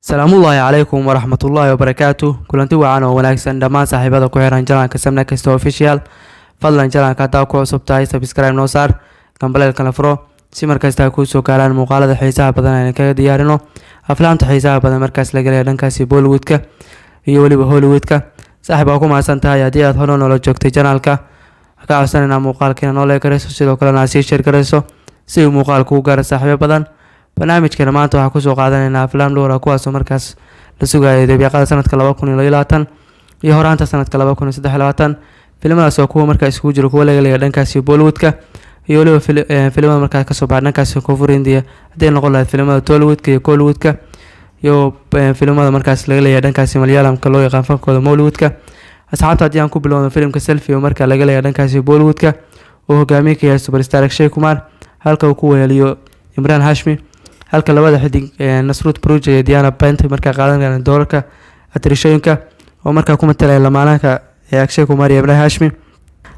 salaamullaahi calaykum waraxmatullaahi wabarakaatuh kulanti wacan oo wanaagsan dhammaan saaxiibada ku xiran jalanka Samna Kasta Official. Fadlan jalanka hadaa ku cusub tahay subscribe noo saar, gambaleelka la furo si markasta ku soo gaaraan muuqaalada xiisaha badan ee kaga diyaarino aflaamta xiisaha badan markaas laga leeyahay dhankaasi Bollywoodka iyo waliba Hollywoodka. Saaxiib ku maasan tahay haddii aad hore noola joogtay janaalka ka codsanayna muuqaalkeena noo leegareyso sidoo kalena sii share gareyso si uu muuqaalku u gaaro saaxiibo badan. barnaamijkeena maanta waxaa kusoo qaadanaynaa aflaam dhowr ah kuwaasoo markaas la sugayo dabiiqada sanadka 2022 iyo horaanta sanadka 2023. filimadaas oo kuwa markaas isugu jiro kuwa laga leeyahay dhankaasi Bollywoodka iyo waliba filimada markaas kasoo baxay dhankaasi Koonfur India haddii noqon lahayd filimada Tollywoodka iyo Kollywoodka iyo filimada markaas laga leeyahay dhankaasi Malayalamka loo yaqaan fankooda Mollywoodka. asxaabta haddii aan ku bilowno filimka Selfie oo markaa laga leeyahay dhankaasi Bollywoodka oo hogaamiye ka yahay superstar Akshay Kumar halka uu ku weeliyo Imran Hashmi halka labada xidig Nasrut Buruj iyo Diana Bent markaa qaadanayaan doorarka atrishooyinka oo markaa ku matalaya lamaanaha Akshay Kumar iyo Imran Hashmi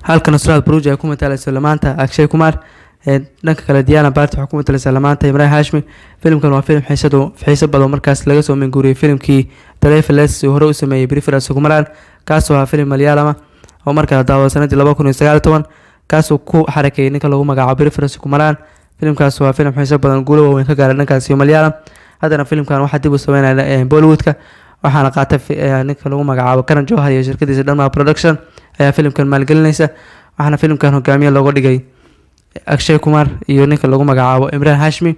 halka Nasrut Buruj ay ku matalayso lamaanta Akshay Kumar dhanka kale Diana Bent waxay ku matalaysaa lamaanta Imran Hashmi. filimkan waa filim xiiso badan markaas laga soo minguuriyay filimkii Travelers oo hore u sameeyay Prithviraj Sukumaran kaas oo filim Malayalam oo markaa daawada sanadii 2019 kaas oo ku xarakeeyay ninka lagu magacaabo Prithviraj Sukumaran. filimkaas waa filim xiiso badan guulo weyn ka gaaray dhankaasi Malayalam. haddana filimkan waxaa dib u sameynaya Bollywoodka waxaana qaatay ninka lagu magacaabo Karan Johar iyo shirkadiisa Dharma Production ayaa filimkan maalgelinaysa waxaana filimkan hogaamiye looga dhigay Akshay Kumar iyo ninka lagu magacaabo Imran Hashmi.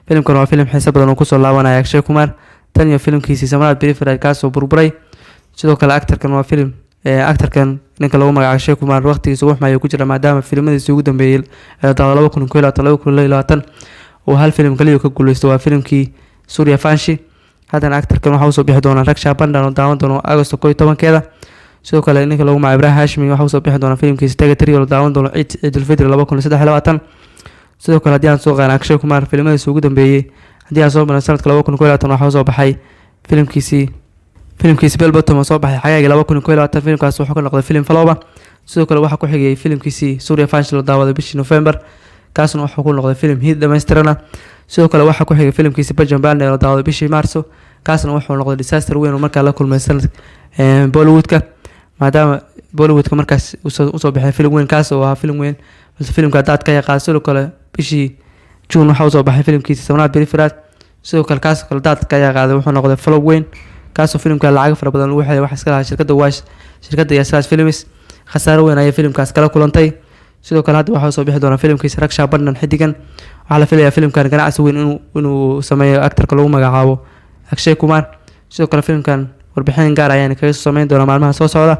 filimkan waa filim xiiso badan oo kusoo laabanaya Akshay Kumar tan iyo filimkiisii Samrat Prithviraj kaas oo burburay. sidoo kale actorkan waa filim actorkan ninka lagu magacaabo Akshay Kumar waqtigiisa wax ma ku jira maadaama filimadiisa ugu dambeeyay 2022 oo hal filim kaliya ka guuleystay waa filimkii Surya Vanshi. haddana actorkan waxa uu soo bixi doonaa Raksha Bandhan oo daawan doono August 11. sidoo kale ninka lagu magacaabo Imran Hashmi waxa uu soo bixi doonaa filimkiisa Tegatri oo daawan doono Eid al-Fitr 2023. sidoo kale haddii aan soo qaadan Akshay Kumar filimadiisa ugu dambeeyay haddii aan soo marno sanadka 2022 waxa uu soo baxay filimkiisi Bell Bottom oo soo baxay xagaaga 2022. filimkaas wuxuu ka noqday filim falooba. sidoo kale waxa ku xigay filimkiisi Surya Vanshi oo daawaday bishii November kaasna wuxuu ku noqday filim hit dhameystirana. sidoo kale waxa ku xigay filimkiisi Bajan Bande oo daawaday bishii Marso kaasna wuxuu noqday disaster weyn oo markaa la kulmay sanad Bollywoodka maadaama Bollywoodka markaas u soo baxay filim weyn kaas oo filim weyn balse filimka daad ka yaqaan. sidoo kale bishii June waxa uu soo baxay filimkiisi Samrat Prithviraj sidoo kale kaas kale daad ka yaqaan wuxuu noqday flop weyn kaasoo filimka lacag fara badan lagu xilay wax iska lahaa shirkadda Wash shirkadda Yasraj Films khasaaro weyn ayay filimkaas kala kulantay. sidoo kale hadda waxa soo bixi doona filimkiisa Raksha Bandhan xidigan waxa la filayaa filimkan ganacsi weyn inuu sameeyo actorka lagu magacaabo Akshay Kumar. sidoo kale filimkan warbixin gaar ah ayaan kaga soo sameyn doona maalmaha soo socda.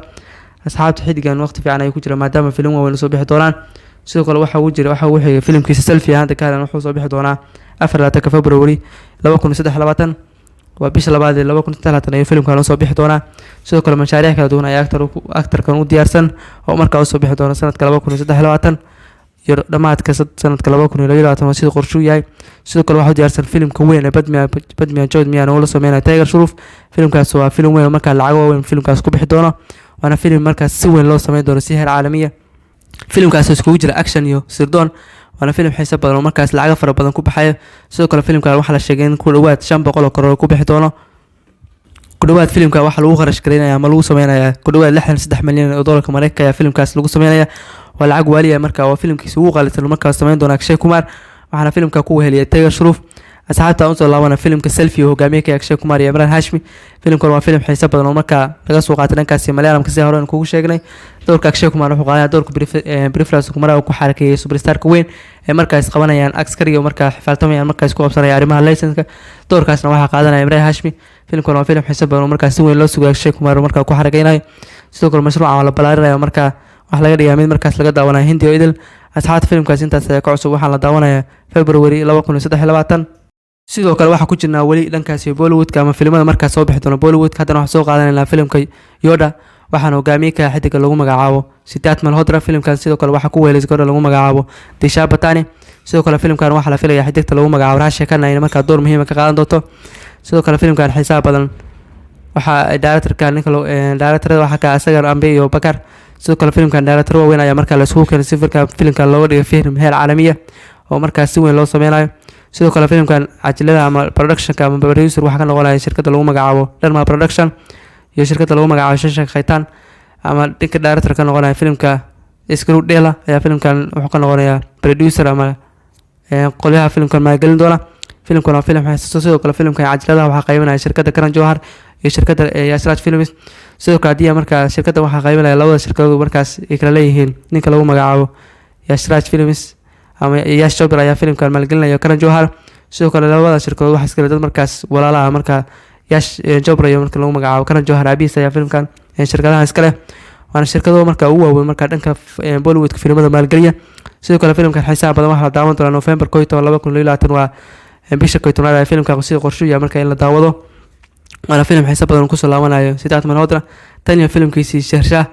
asxaabta xidigan waqti fiican ay ku jiraan maadaama filim weyn soo bixi doonaan. sidoo kale waxa uu xigay filimkiisa Selfie hadda kaalan wuxuu soo bixi doonaa 4 February 2023 waa bisha labaad ee 2023 ay filimkan soo bixi doonaa. sidoo kale mashaariic kala duwan ay actorkan u diyaarsan oo markaa u soo bixi doona sanadka 2023 iyo dhamaadka sanadka 2022 sida qorshu yahay. sidoo kale waxa diyaarsan filimka weyn ee Badmiya Jodhmiya oo la sameeyay Tiger Shroff. filimkaas waa filim weyn oo markaa lacag weyn filimkaas ku bixi doona waana filim markaas si weyn loo sameeyo doono si heer caalami ah. filimkaas iskugu jira action iyo sirdoon waana filim xiiso badan oo markaas lacag fara badan ku baxay. sidoo kale filimkan waxa la sheegay in ku dhawaad 500 karoor ku bixi doono. ku dhawaad filimka waxa lagu kharash gareynaya ama lagu sameeynaya ku dhawaad 63 milyan oo doolarka Mareykanka ayaa filimkaas lagu sameeynaya waa lacag waaliya markaa waa filimkiisa ugu qaalisan markaas sameyn doona Akshay Kumar waxaana filimka ku weheliyay Tiger Shroff. asxaabta u soo laabana filimka Selfie oo hogaamiye ka Akshay Kumar iyo Imran Hashmi. filimkan waa filim xiiso badan oo markaa laga soo qaatay dhankaasi Malayalamka si hore aan kugu sheegnay. doorka Akshay Kumar wuxuu qaadanaya doorka Prithviraj Sukumaran oo ku xarakeeyay superstar-ka weyn ee markaas qabanayaan askari oo markaa xifaaltamayaan markaas ku qabsanaya arrimaha laysanka. doorkaasna waxa qaadanaya Imran Hashmi. filimkan waa filim xiiso badan oo markaas si weyn loo sugayo Akshay Kumar oo markaa ku xarakeynayo. sidoo kale mashruuca la balaarinayo markaa wax laga dhigaa mid markaas laga daawanayo Hindi oo idil. asxaabta filimkaas intaas ka cusub waxaa la daawanaya February 2023. sidoo kale waxa ku jirnaa wali dhankaasi Bollywoodka ama filimada markaas soo bixi doona Bollywoodka. haddana waxa soo qaadanayna filimka Yoda waxaana hogaamiye ka xidiga lagu magacaabo Siddharth Malhotra. filimkan sidoo kale waxa ku weelayay gabadha lagu magacaabo Disha Patani. sidoo kale filimkan waxa la filayaa xidigta lagu magacaabo Raksha Khanna inay markaa door muhiim ah ka qaadan doonto. sidoo kale filimkan xiisaha badan waxa directorka ninka directorada waxa ka asagar Ambe iyo Bakar. sidoo kale filimkan director weyn ayaa markaa la isku keenay si filimkan looga dhigay film heer caalami ah oo markaas si weyn loo sameynayo. sidoo kale filimkan cajalada ama productionka ama producer waxaa ka noqonaya shirkadda lagu magacaabo Dharma Production iyo shirkadda lagu magacaabo Shashank Khaitan ama dhanka director ka noqonaya filimka Screwdela ayaa filimkan wuxuu ka noqonayaa producer ama qolyaha filimkan maalgelin doona. filimkan waa filim xiiso sidoo kale filimkan cajalada waxaa qaybinaya shirkadda Karan Johar iyo shirkadda Yasraj Films. sidoo kale hadii markaa shirkadda waxaa qaybinaya labada shirkadood markaas ay kala leeyihiin ninka lagu magacaabo Yasraj Films ama Yash Chopra ayaa filimkan maalgelinaya Karan Johar. sidoo kale labada shirkadood waxaa iskale dad markaas walaalaha markaa Yash Chopra iyo marka lagu magacaabo Karan Johar abiis ayaa filimkan shirkadaha iskale waana shirkado markaa ugu waaweyn markaa dhanka Bollywoodka filimada maalgeliya. sidoo kale filimkan xiisaha badan waxaa la daawan doonaa November 11 2020 waa bisha 11 ee filimka sida qorsheeya markaa in la daawado waana filim xiiso badan ku soo laabanayo Siddharth Malhotra tan iyo filimkiisii Shershaah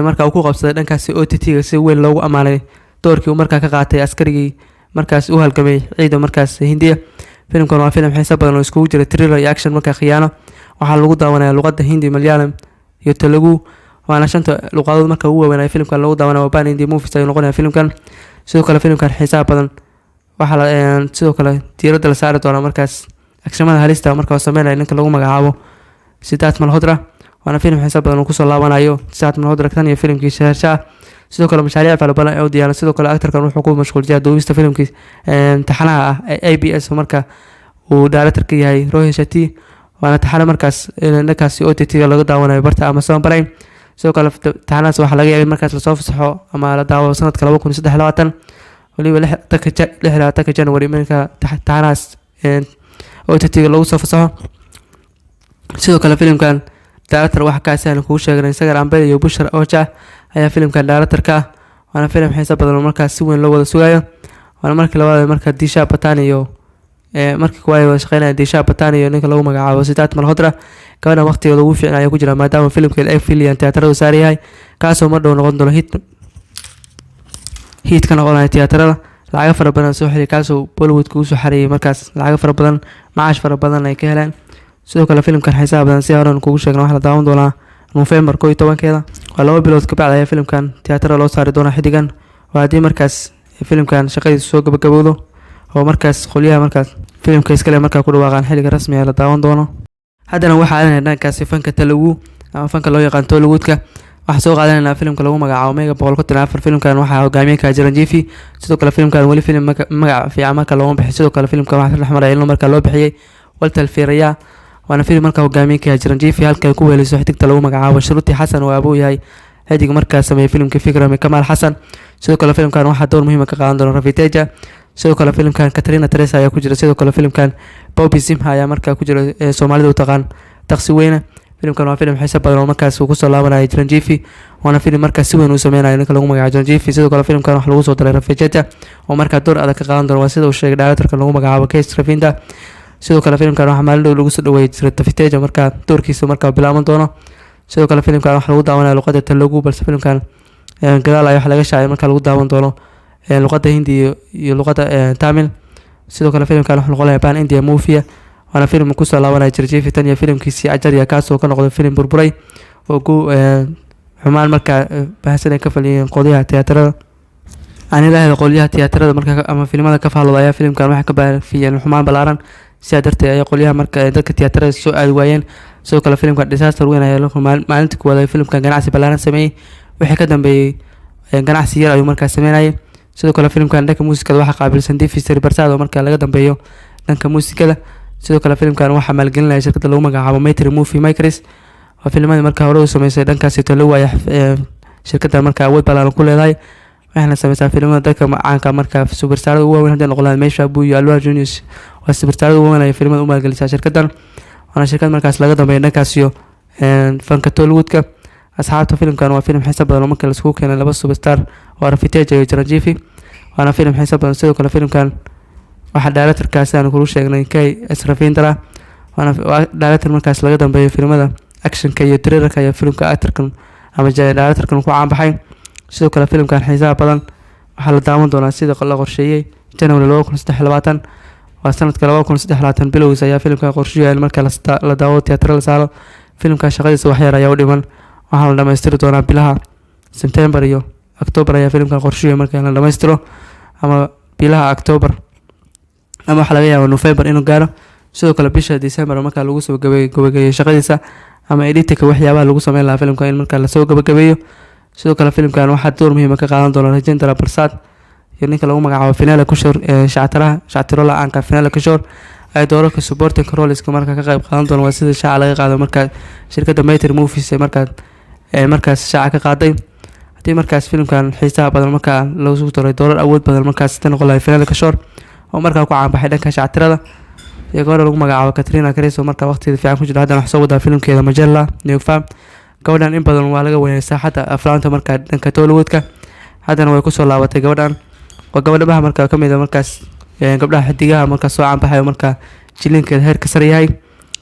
markaa uu ku qabsaday dhankaasi OTT-ga si weyn loogu amaanay doorkii uu markaa ka qaatay askarigii markaas u halgamay ciidan markaas Hindiya. filimkan waa filim xiiso badan oo iskugu jira thriller iyo action markaa khiyaano waxaa lagu daawanayaa luqadda Hindi, Malayalam iyo Telugu waana shanta luqadood markaa ugu waaweyn ee filimkan lagu daawanayo Pan India Movies ayuu noqonayaa filimkan. sidoo kale filimkan xiisaha badan waxaa sidoo kale diiradda la saari doonaa markaas agshamada halista markaa sameynaya ninka lagu magacaabo Siddharth Malhotra waana filim xiiso badan oo ku soo laabanayo Siddharth Malhotra tan iyo filimkii Shershaah. sidoo kale mashaariic fara badan oo diyaar sidoo kale actorkan wuxuu ku mashquulsan duubista filimkii taxanaha ah ee ABS markaa uu director ka yahay Rohit Shetty waana taxana markaas dhankaasi OTT-ga laga daawanayo barta Amazon Prime. sidoo kale taxanahaas waxaa laga yaabay markaas lasoo fasaxo ama la daawo sanadka 2023 waliba 6 January markaa taxanahaas OTT-ga lagu soo fasaxo. sidoo kale filimkan director waxa ka sahlan kugu sheegay Sagar Ambed iyo Bushra Ocha ayaa filimkan director ka waana filim xiiso badan oo markaas si weyn loo wada sugayo waana markii labaad markaa Disha Patani iyo markii kuwa ay shaqeynayaan Disha Patani iyo ninka lagu magacaabo Siddharth Malhotra gabadha waqtigeeda ugu fiican ay ku jiraan maadaama filimka ay filiyaan tiyaatarada saari yahay kaasoo mar dhow noqon doono hit ka noqonaya tiyaatarada lacag fara badan soo xiriir kaasoo Bollywood ku soo xareeyay markaas lacag fara badan macaash fara badan ay ka heleen. sidoo kale filimkan xiisaha badan si horan kugu sheegna waxa la daawan doonaa November 11 waa 2 bilood ka bacda filimkan tiyaatarada loo saari doona xidigan waa hadii markaas filimkan shaqadiisa soo gabagabowdo oo markaas qoliyaha markaas filimka iskale markaa ku dhawaaqaan xilliga rasmiga la daawan doono. haddana waxaa aanay dhankaasi fanka Telugu ama fanka loo yaqaan Tollywoodka waxaa soo qaadanayna filimka lagu magacaabo Mega 104 filimkan waxaa hogaamiyay Chiranjeevi. sidoo kale filimkan wali filim magac fiican markaa loo bixiyay sidoo kale filimkan waxaa la xamaray in markaa loo bixiyay Walter Feraya waana filim markaa hogaamiyay Chiranjeevi halka ay ku weeliso xidigta lagu magacaabo Shruti Hassan oo aabuu yahay xidig markaa sameeyay filimka Fikram Kamal Hassan. sidoo kale filimkan waxaa door muhiim ah ka qaadan doona Ravi Teja. sidoo kale filimkan Katrina Teresa ayaa ku jira. sidoo kale filimkan Bobby Simha ayaa markaa ku jira Soomaalida u taqaan taqsi weyna. filimkan waa filim xiiso badan oo markaas uu ku soo laabanayo Chiranjeevi waana filim markaas si weyn u sameynayo ninka lagu magacaabo Chiranjeevi. sidoo kale filimkan waxa lagu soo daray Ravi Teja oo markaa door adag ka qaadan doona waa sida uu sheegay directorka lagu magacaabo Kesh Ravinda. sidoo kale filimkan waxaa maalin dhow lagu soo dhaweeyay Ravi Teja markaa doorkiisa markaa bilaaban doono. sidoo kale filimkan waxa lagu daawanayaa luqadda Telugu balse filimkan gadaal ayaa waxa laga shaacay markaa lagu daawan doono luqadda Hindi iyo luqadda Tamil. sidoo kale filimkan waxa noqonaya Pan India Movie waana filim ku soo laabanaya Chiranjeevi tan iyo filimkiisii Ajarya kaasoo ka noqday filim burburay oo ku xumaan markaa baahsan ka faliyeen qodiyaha tiyaatarada aniga qoliyaha tiyaatarada markaa ama filimada ka faalooda ayaa filimkan waxa ka baafiyeen xumaan balaaran sidaa darteed ay qoliyaha markaa dadka tiyaatarada soo aadi waayeen. sidoo kale filimkan disaster weyn ayaa maalintii kuwaad filimkan ganacsi balaaran sameeyay wixii ka dambeeyay ganacsi yar ayuu markaa sameynayay. sidoo kale filimkan dhanka muusikada waxaa qaabilsan Divi Barsad oo markaa laga dambeeyo dhanka muusikada. sidoo kale filimkan waxaa maalgelinaya shirkadda lagu magacaabo Maitri Movie Makers waa filimada markaa hore u sameysay dhankaasi Telugu shirkadda markaa awood balaaran ku leedahay waxaana sameysaa filimada dadka caanka markaa superstar ugu weyn hadii noqdaan Meesha Abu iyo Alwar Juniors waa superstar ugu weyn ay filimada u maalgelisay shirkaddan waana shirkad markaas laga dambeeyo dhankaas iyo fanka Tollywoodka. asxaabta filimkan waa filim xiiso badan oo markaa la isku keenay laba superstar oo Ravi Teja iyo Chiranjeevi waana filim xiiso badan. sidoo kale filimkan waxaa directorkaasi aan ku sheegnay Kesh Ravinda waana director markaas laga dambeeyo filimada actionka iyo thrillerka iyo filimka actorkan ama directorkan ku caan baxay. sidoo kale filimkan xiisaha badan waxaa la daawan doonaa sida la qorsheeyay January 2023 waa sanadka 2023 bilowgiisa ayaa filimkan qorsheeyay marka la daawo tiyaatarada la saaro. filimka shaqadiisa wax yar ayaa u dhiman waxaa la dhameystiri doonaa bilaha September iyo October ayaa filimkan qorsheeyay marka la dhameystiro ama bilaha October ama waxa laga yaabaa November inuu gaaro. Sidoo kale bisha December marka lagu soo gabagabeeyo shaqadiisa ama editka waxyaabaha lagu sameyn lahaa filimka in marka la soo gabagabeeyo. Sidoo kale filimkan waxaa door muhiim ah ka qaadan doona Rajendra Prasad iyo ninka lagu magacaabo Finale Kishore Shactirola aanka Finale Kishore ay doorarka supporting roles marka ka qayb qaadan doona. Waa sida shaaca laga qaado marka shirkadda Mater Movies markaas shaaca ka qaaday hadii markaas filimkan xiisaha badan marka lagu soo daray doorar awood badan markaas tan qolay Finale Kishore oo markaa ku caan baxay dhanka shactirada iyo gabadha lagu magacaabo Katrina Karis oo markaa waqtigeeda fiican ku jira haddana wax soo wadaa filimkeeda Majella New Fam. gabadhan in badan waa laga weeyay saaxada aflaanta markaa dhanka Tollywoodka haddana way ku soo laabatay gabadhan oo gabadhaha markaa kamid ah markaas gabdhaha xidigaha markaa soo caan baxay markaa jilinkeeda heerka sare yahay.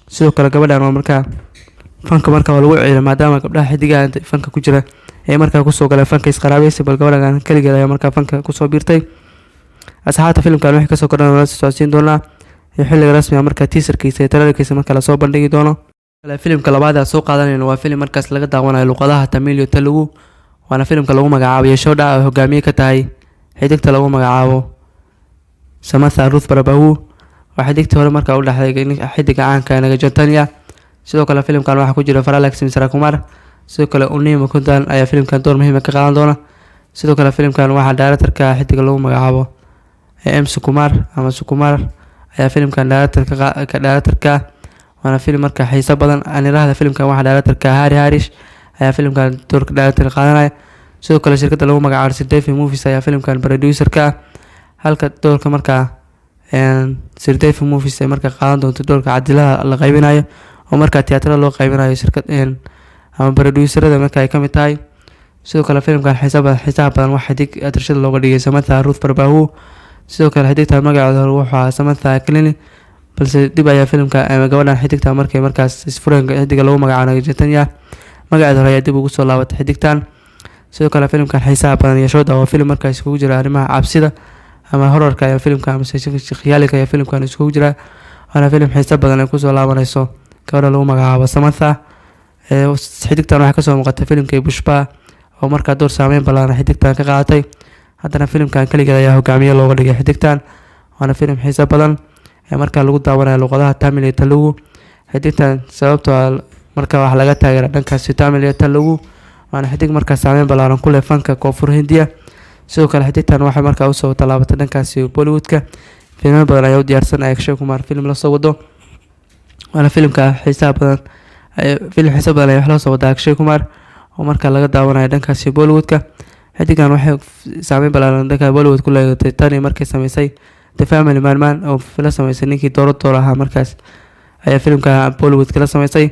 sidoo kale gabadhan waa markaa fanka markaa waa lagu ciiday maadaama gabdhaha xidigaha fanka ku jira ee markaa ku soo galay fanka isqaraabeysi bal gabadhan kaligeed ayaa markaa fanka ku soo biirtay. asxaabta filimkan waxay ka soo kordhan socodsiin doonaa xilliga rasmi ah markaa teaserkiisa iyo trailerkiisa markaa la soo bandhigi doono. filimka labaad ee soo qaadanayna waa filim markaas laga daawanayo luqadaha Tamil iyo Telugu waana filimka lagu magacaabo Yashoda oo hogaamiye ka tahay xidigta lagu magacaabo Samantha Ruth Barabahu waa xidigta hore markaa u dhaxday xidiga caanka ah Naga Jontanya. sidoo kale filimkan waxaa ku jira Faralax Misra Kumar sidoo kale Unima Kundan ayaa filimkan door muhiim ah ka qaadan doona. sidoo kale filimkan waxaa directorka xidiga lagu magacaabo Sukumar ama Sukumar ayaa filimkan directorka waana filim markaa xiiso badan aniraahda filimkan waxaa directorka Hari Harish ayaa filimkan doorka director qaadanaya. sidoo kale shirkadda lagu magacaabo Sirdefi Movies ayaa filimkan producer-ka halka doorka markaa Sirdefi Movies ay markaa qaadan doonto doorka cadilaha la qaybinayo oo markaa tiyaatarada loo qaybinayo shirkad ama producerada markaa ay kamid tahay. sidoo kale filimkan xiisaha badan waxaa xidig atrashada looga dhigay Samantha Ruth Barabahu. sidoo kale xidigta magaceeda hore wuxuu ahaa Samantha Clini balse dib ayaa filimka gabadhan xidigta markaas isfureen xidiga lagu magacaabo Naga Jontanya magaceeda hore ayaa dib ugu soo laabatay xidigtan. sidoo kale filimkan xiisaha badan Yashoda waa filim markaas isugu jira arrimaha cabsida ama horrorka ayaa filimka ama khiyaalka ayaa filimkan isugu jira waana filim xiiso badan ay ku soo laabanayso gabadha lagu magacaabo Samantha. xidigtan waxaa ka soo muuqatay filimkii Pushpa oo markaa door saameyn ballaaran xidigtan ka qaadatay haddana filimkan kaligeed ayaa hogaamiye looga dhigay xidigtan waana filim xiiso badan ee markaa lagu daawanayo luqadaha Tamil iyo Telugu. xidigtan sababtoo ah markaa wax laga taageero dhankaas Tamil iyo Telugu waana xidig markaa saameyn ballaaran ku leh fanka Koonfur Hindiya. sidoo kale xidigtan waxay markaa usoo talaabatay dhankaas Bollywoodka filmo badan ayaa u diyaarsan Akshay Kumar film la soo wado waana filimka xiisaha badan ayaa wax la soo wada Akshay Kumar oo markaa laga daawanayo dhankaas Bollywoodka. xidigan waxay saameyn ballaaran dhanka Bollywood ku leedahay tani markay sameysay The Family Man oo la sameysay ninkii dooro ahaa markaas ayaa filimka Bollywood kala sameysay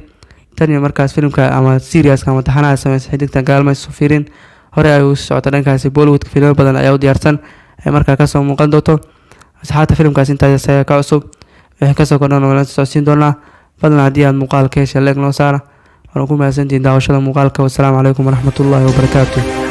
tani markaas filimka ama series ama taxanaha sameysay xidigtan gaalma soo fiirin hore ay u socota dhankaas Bollywood filmo badan ayaa u diyaarsan ay markaa ka soo muuqan doonto. asxaabta filimkaas intaas ayaa ka cusub waxay ka soo kordhan wala socodsiin doonaa fadlan haddii aad muuqaalka heshay like noo saara waan ku mahadsantihiin daawashada muuqaalka. wassalaamu calaykum waraxmatullaahi wabarakaatuh.